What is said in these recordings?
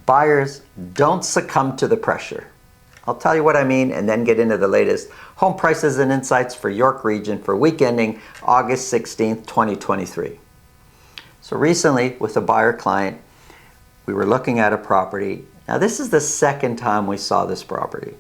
Buyers, don't succumb to the pressure. I'll tell you what I mean and then get into the latest home prices and insights for York Region for week ending August 16th, 2023. So recently with a buyer client, we were looking at a property. Now this is the second time we saw this property.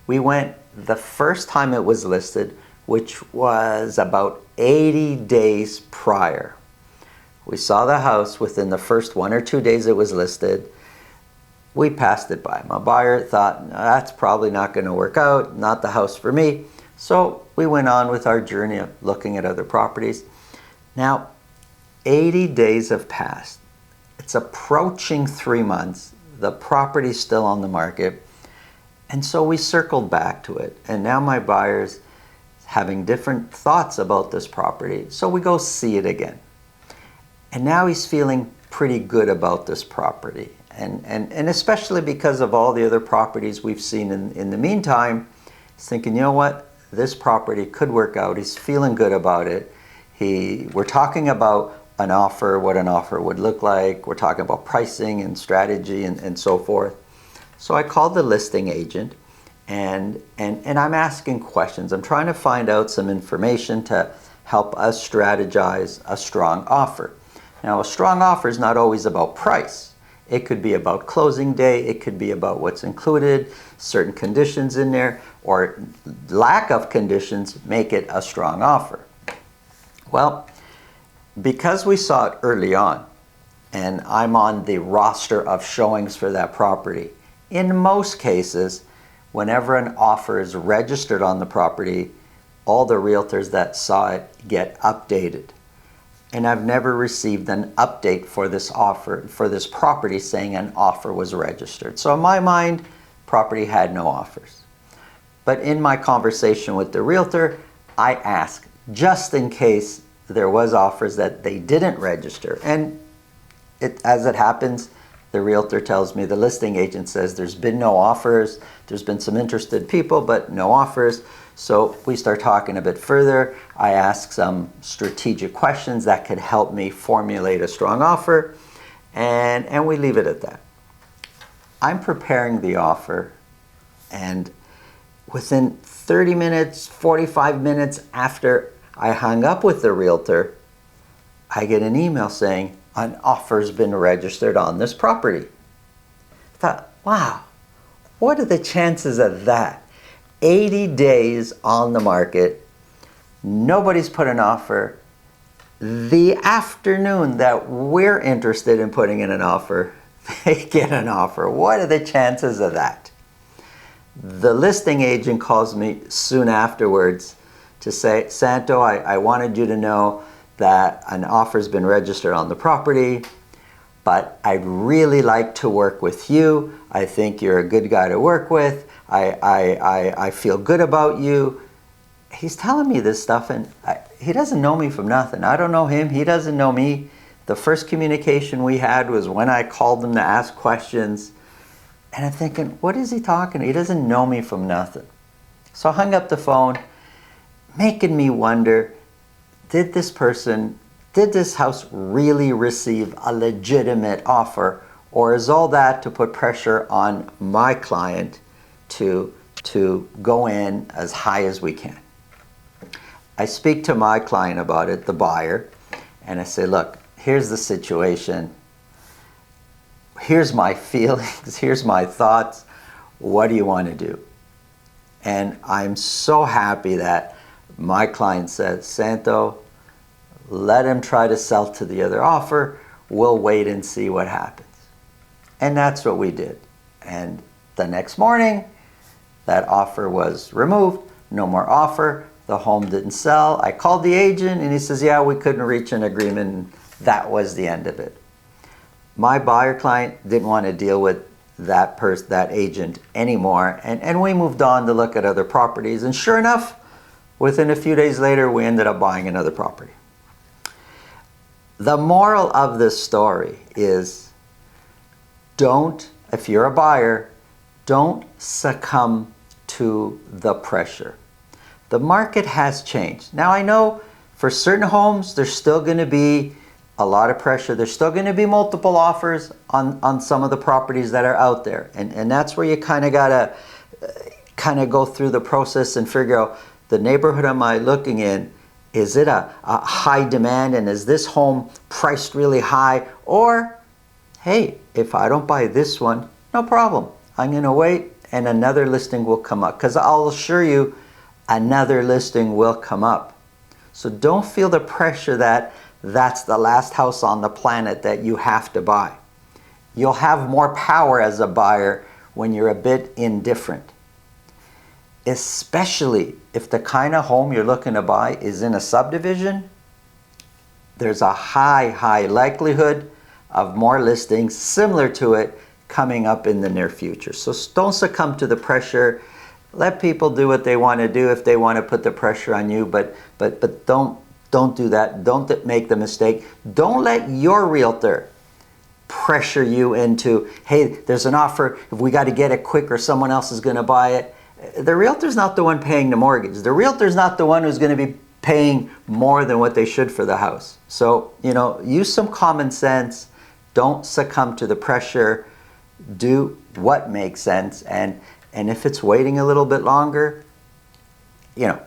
We went the first time it was listed, which was about 80 days prior. We saw the house within the first 1 or 2 days it was listed. We passed it by. My buyer thought, no, that's probably not going to work out, not the house for me. So we went on with our journey of looking at other properties. Now, 80 days have passed. It's approaching 3 months. The property's still on the market. And so we circled back to it. And now my buyer's having different thoughts about this property. So we go see it again. And now he's feeling pretty good about this property. And especially because of all the other properties we've seen in the meantime, he's thinking, you know what, this property could work out. He's feeling good about it. We're talking about an offer, what an offer would look like. We're talking about pricing and strategy and so forth. So I called the listing agent and I'm asking questions. I'm trying to find out some information to help us strategize a strong offer. Now, a strong offer is not always about price. It could be about closing day, it could be about what's included, certain conditions in there, or lack of conditions make it a strong offer. Well, because we saw it early on, and I'm on the roster of showings for that property, in most cases, whenever an offer is registered on the property, all the realtors that saw it get updated. And I've never received an update for this offer, for this property saying an offer was registered. So in my mind, property had no offers. But in my conversation with the realtor, I asked, just in case there was offers that they didn't register. And as it happens, the realtor tells me, the listing agent says there's been no offers, there's been some interested people, but no offers. So we start talking a bit further. I ask some strategic questions that could help me formulate a strong offer, and we leave it at that. I'm preparing the offer, and within 30 minutes, 45 minutes after I hung up with the realtor, I get an email saying an offer's been registered on this property. I thought, wow, what are the chances of that? 80 days on the market, nobody's put an offer. The afternoon that we're interested in putting in an offer, they get an offer. What are the chances of that? The listing agent calls me soon afterwards to say, Santo, I wanted you to know that an offer's been registered on the property, but I'd really like to work with you. I think you're a good guy to work with. I feel good about you. He's telling me this stuff, and he doesn't know me from nothing. I don't know him. He doesn't know me. The first communication we had was when I called him to ask questions. And I'm thinking, what is he talking? He doesn't know me from nothing. So I hung up the phone, making me wonder, did this house really receive a legitimate offer? Or is all that to put pressure on my client to go in as high as we can? I speak to my client about it, the buyer, and I say, look, here's the situation. Here's my feelings. Here's my thoughts. What do you want to do? And I'm so happy that my client said, Santo, let him try to sell to the other offer. We'll wait and see what happens. And that's what we did. And the next morning, that offer was removed. No more offer. The home didn't sell. I called the agent and he says, yeah, we couldn't reach an agreement. That was the end of it. My buyer client didn't want to deal with that agent anymore. And we moved on to look at other properties. And sure enough, within a few days later, we ended up buying another property. The moral of this story is, if you're a buyer, don't succumb to the pressure. The market has changed. Now I know for certain homes, there's still going to be a lot of pressure. There's still going to be multiple offers on some of the properties that are out there. And that's where you kind of got to go through the process and figure out, the neighborhood am I looking in, is it a high demand, and is this home priced really high? Or, hey, if I don't buy this one, no problem. I'm going to wait and another listing will come up. Because I'll assure you, another listing will come up. So don't feel the pressure that that's the last house on the planet that you have to buy. You'll have more power as a buyer when you're a bit indifferent. Especially if the kind of home you're looking to buy is in a subdivision, there's a high likelihood of more listings similar to it coming up in the near future. So don't succumb to the pressure. Let people do what they want to do if they want to put the pressure on you, but don't do that. Don't make the mistake. Don't let your realtor pressure you into, hey, there's an offer, if we got to get it quick or someone else is going to buy it. The realtor's not the one paying the mortgage. The realtor's not the one who's going to be paying more than what they should for the house. So, use some common sense. Don't succumb to the pressure. Do what makes sense. And if it's waiting a little bit longer,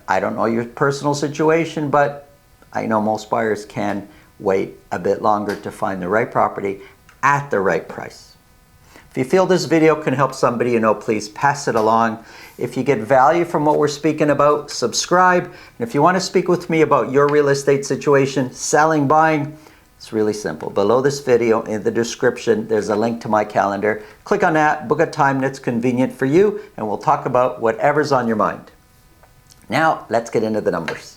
I don't know your personal situation, but I know most buyers can wait a bit longer to find the right property at the right price. If you feel this video can help somebody please pass it along. If you get value from what we're speaking about, subscribe. And if you want to speak with me about your real estate situation, selling, buying, it's really simple. Below this video in the description, there's a link to my calendar. Click on that, book a time that's convenient for you, and we'll talk about whatever's on your mind. Now, let's get into the numbers.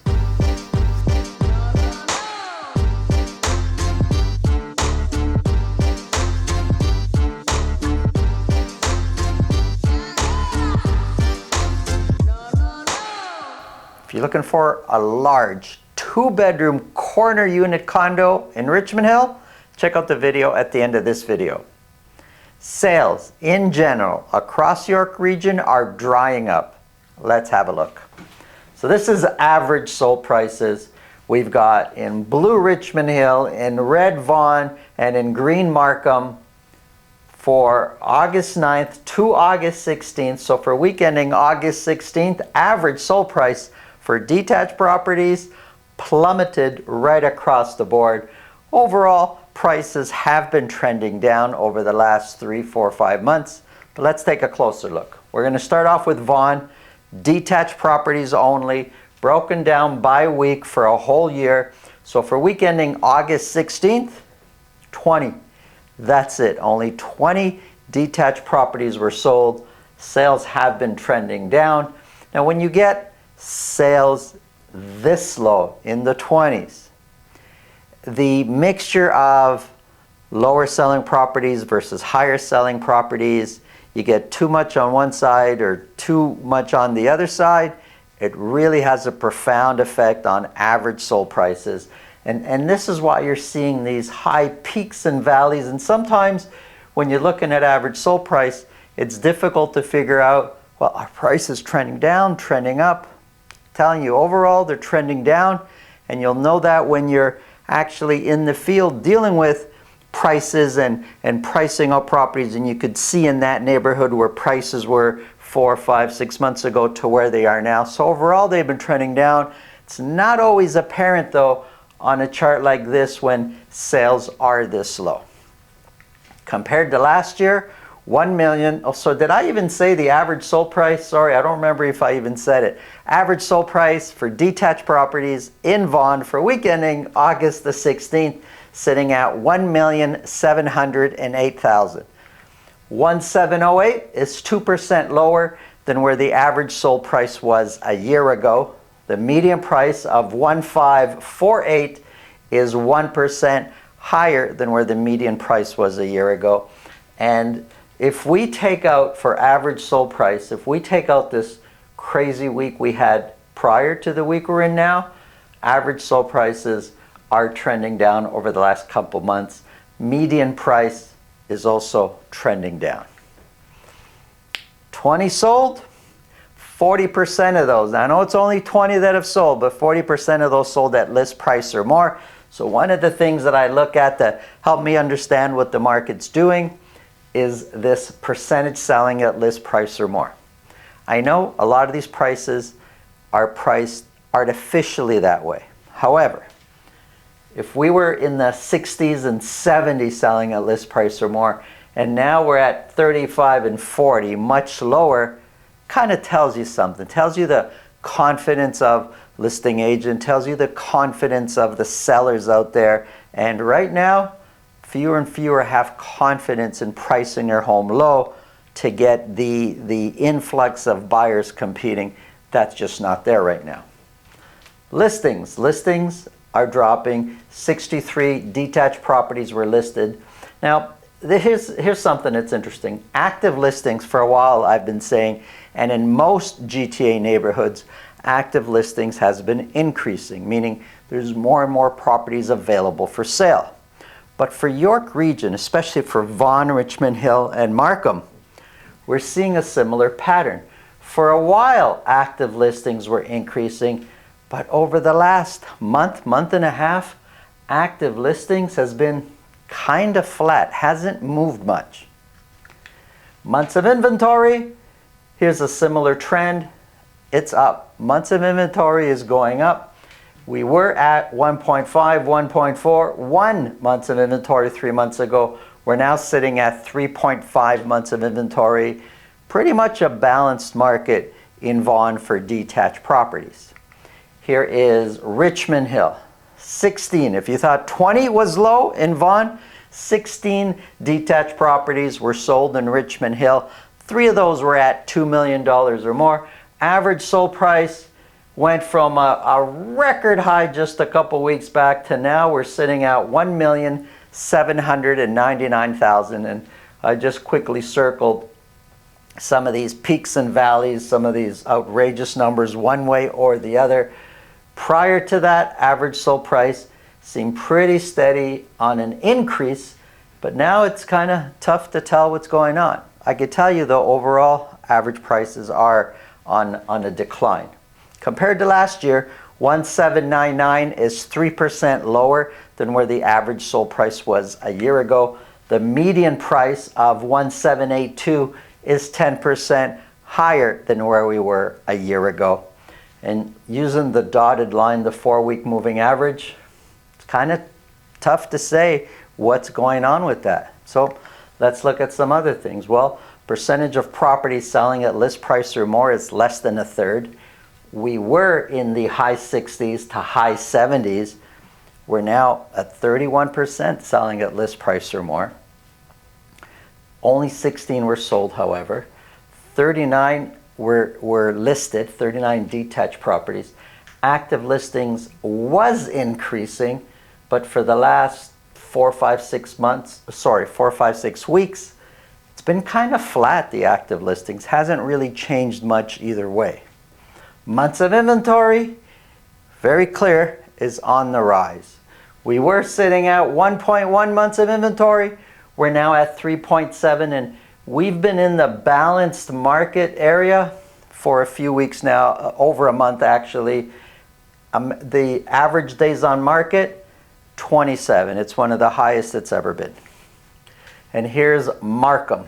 If you're looking for a large 2-bedroom corner unit condo in Richmond Hill, check out the video at the end of this video. Sales in general across York region are drying up. Let's have a look. So this is average sold prices. We've got in blue Richmond Hill, in red Vaughan, and in green Markham for August 9th to August 16th. So for week ending August 16th, average sold price for detached properties plummeted right across the board. Overall, prices have been trending down over the last 3, 4, 5 months. But let's take a closer look. We're going to start off with Vaughan. Detached properties only, broken down by week for a whole year. So for week ending August 16th, 20. That's it. Only 20 detached properties were sold. Sales have been trending down. Now when you get sales this low in the 20s, the mixture of lower selling properties versus higher selling properties, you get too much on one side or too much on the other side, it really has a profound effect on average sold prices. And this is why you're seeing these high peaks and valleys. And sometimes when you're looking at average sold price, it's difficult to figure out, well, our price is trending down, trending up. Telling you overall they're trending down, and you'll know that when you're actually in the field dealing with prices and pricing up properties, and you could see in that neighborhood where prices were 4, 5, 6 months ago to where they are now. So overall they've been trending down. It's not always apparent though on a chart like this when sales are this low. Compared to last year, 1 million. Oh, so did I even say the average sold price? Sorry, I don't remember if I even said it. Average sold price for detached properties in Vaughan for week ending August the 16th, sitting at 1,708,000. 1,708 is 2% lower than where the average sold price was a year ago. The median price of 1,548 is 1% higher than where the median price was a year ago. And if we take out, for average sold price, if we take out this crazy week we had prior to the week we're in now, average sold prices are trending down over the last couple months. Median price is also trending down. 20 sold, 40% of those. Now, I know it's only 20 that have sold, but 40% of those sold at list price or more. So one of the things that I look at to help me understand what the market's doing is this percentage selling at list price or more. I know a lot of these prices are priced artificially that way. However, if we were in the 60s and 70s selling at list price or more, and now we're at 35 and 40, much lower, kind of tells you something. Tells you the confidence of listing agent, tells you the confidence of the sellers out there. And right now, fewer and fewer have confidence in pricing their home low to get the influx of buyers competing. That's just not there right now. Listings are dropping. 63 detached properties were listed. Now, here's something that's interesting. Active listings, for a while I've been saying, and in most GTA neighborhoods, active listings has been increasing, meaning there's more and more properties available for sale. But for York region, especially for Vaughan, Richmond Hill, and Markham, we're seeing a similar pattern. For a while, active listings were increasing, but over the last month and a half, active listings has been kind of flat, hasn't moved much. Months of inventory, here's a similar trend. It's up. Months of inventory is going up. We were at 1.5, 1.4, 1 months of inventory 3 months ago. We're now sitting at 3.5 months of inventory. Pretty much a balanced market in Vaughan for detached properties. Here is Richmond Hill. 16. If you thought 20 was low in Vaughan, 16 detached properties were sold in Richmond Hill. 3 of those were at $2 million or more. Average sold price went from a record high just a couple weeks back to now we're sitting at $1,799,000. And I just quickly circled some of these peaks and valleys, some of these outrageous numbers one way or the other. Prior to that, average sold price seemed pretty steady on an increase, but now it's kind of tough to tell what's going on. I could tell you though, overall average prices are on a decline. Compared to last year, 1,799 is 3% lower than where the average sold price was a year ago. The median price of 1,782 is 10% higher than where we were a year ago. And using the dotted line, the 4-week moving average, it's kind of tough to say what's going on with that. So let's look at some other things. Well, percentage of properties selling at list price or more is less than a third. We were in the high 60s to high 70s. We're now at 31% selling at list price or more. Only 16 were sold, however. 39 were listed, 39 detached properties. Active listings was increasing, but for the last 4, 5, 6 weeks, it's been kind of flat, the active listings. Hasn't really changed much either way. Months of inventory, very clear, is on the rise. We were sitting at 1.1 months of inventory. We're now at 3.7, and we've been in the balanced market area for a few weeks now, over a month actually. The average days on market, 27. It's one of the highest it's ever been. And here's Markham.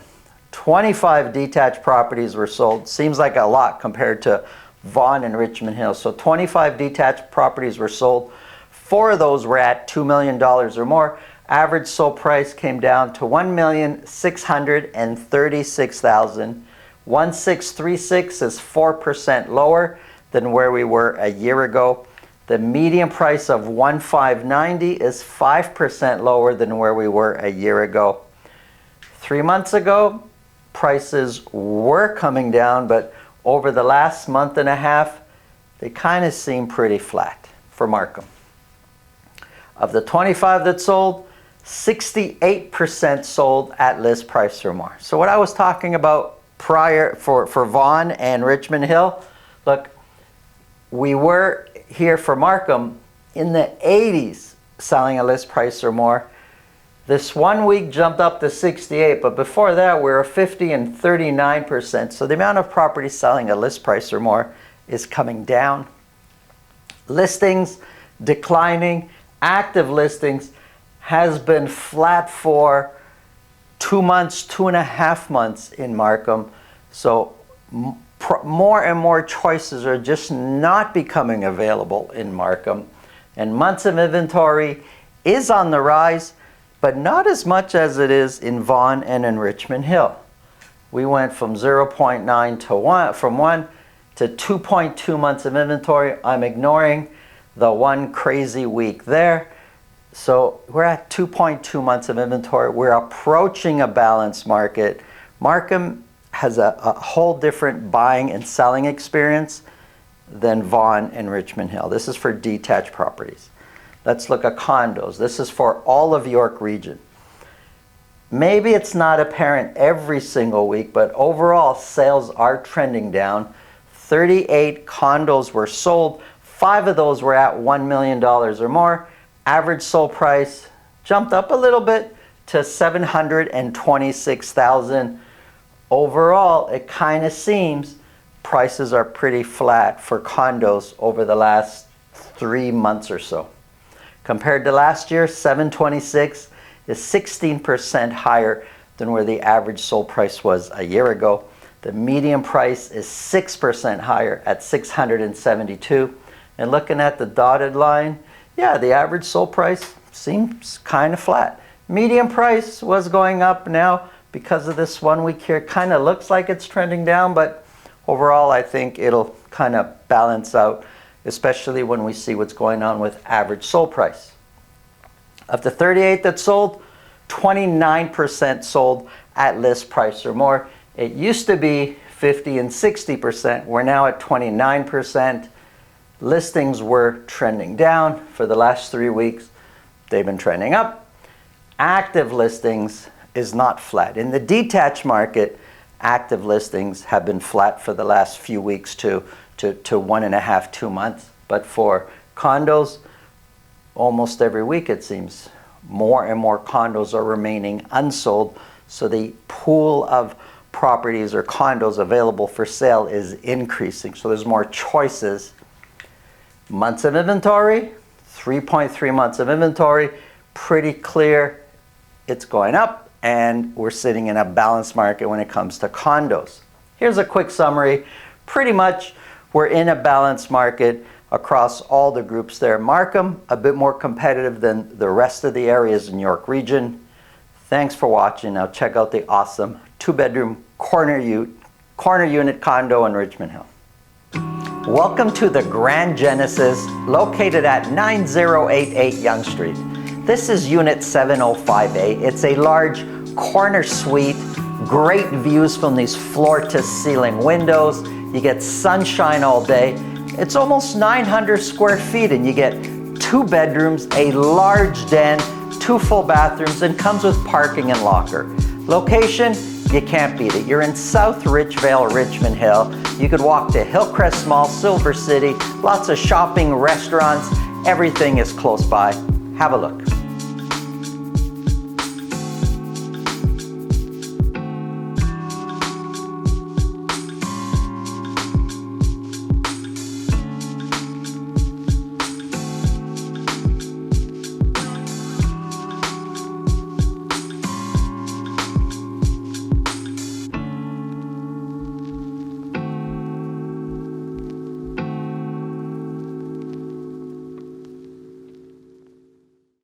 25 detached properties were sold. Seems like a lot compared to Vaughan and Richmond Hill. So 25 detached properties were sold. 4 of those were at $2 million or more. Average sold price came down to $1,636,000. 1,636 is 4% lower than where we were a year ago. The median price of 1,590 is 5% lower than where we were a year ago. 3 months ago, prices were coming down, but over the last month and a half, they kind of seem pretty flat for Markham. Of the 25 that sold, 68% sold at list price or more. So what I was talking about prior for Vaughan and Richmond Hill, look, we were here for Markham in the 80s selling at list price or more. This 1 week jumped up to 68, but before that we were 50 and 39%. So the amount of property selling at list price or more is coming down. Listings declining, active listings has been flat for 2 months, 2.5 months in Markham. So more and more choices are just not becoming available in Markham. And months of inventory is on the rise, but not as much as it is in Vaughan and in Richmond Hill. We went from 0.9 to 1, from 1 to 2.2 months of inventory. I'm ignoring the one crazy week there. So we're at 2.2 months of inventory. We're approaching a balanced market. Markham has a whole different buying and selling experience than Vaughan and Richmond Hill. This is for detached properties. Let's look at condos. This is for all of York region. Maybe it's not apparent every single week, but overall sales are trending down. 38 condos were sold. 5 of those were at $1 million or more. Average sold price jumped up a little bit to $726,000. Overall, it kind of seems prices are pretty flat for condos over the last 3 months or so. Compared to last year, $726,000 is 16% higher than where the average sold price was a year ago. The median price is 6% higher at $672,000. And looking at the dotted line, yeah, the average sold price seems kind of flat. Median price was going up. Now, because of this 1 week here, it kind of looks like it's trending down, but overall, I think it'll kind of balance out, especially when we see what's going on with average sold price. Of the 38 that sold, 29% sold at list price or more. It used to be 50 and 60%. We're now at 29%. Listings were trending down for the last 3 weeks. They've been trending up. Active listings is not flat. In the detached market, active listings have been flat for the last few weeks to 1.5, 2 months. But for condos, almost every week it seems, more and more condos are remaining unsold. So the pool of properties or condos available for sale is increasing. So there's more choices. Months of inventory, 3.3 months of inventory, pretty clear it's going up, and we're sitting in a balanced market when it comes to condos. Here's a quick summary. Pretty much we're in a balanced market across all the groups there. Markham, a bit more competitive than the rest of the areas in York region. Thanks for watching. Now check out the awesome 2-bedroom corner unit condo in Richmond Hill. Welcome to the Grand Genesis, located at 9088 Yonge Street. This is Unit 705A. It's a large corner suite, great views from these floor-to-ceiling windows. You get sunshine all day. It's almost 900 square feet, and you get 2 bedrooms, a large den, 2 full bathrooms, and comes with parking and locker. Location, you can't beat it. You're in South Richvale, Richmond Hill. You could walk to Hillcrest Mall, Silver City, lots of shopping, restaurants. Everything is close by. Have a look.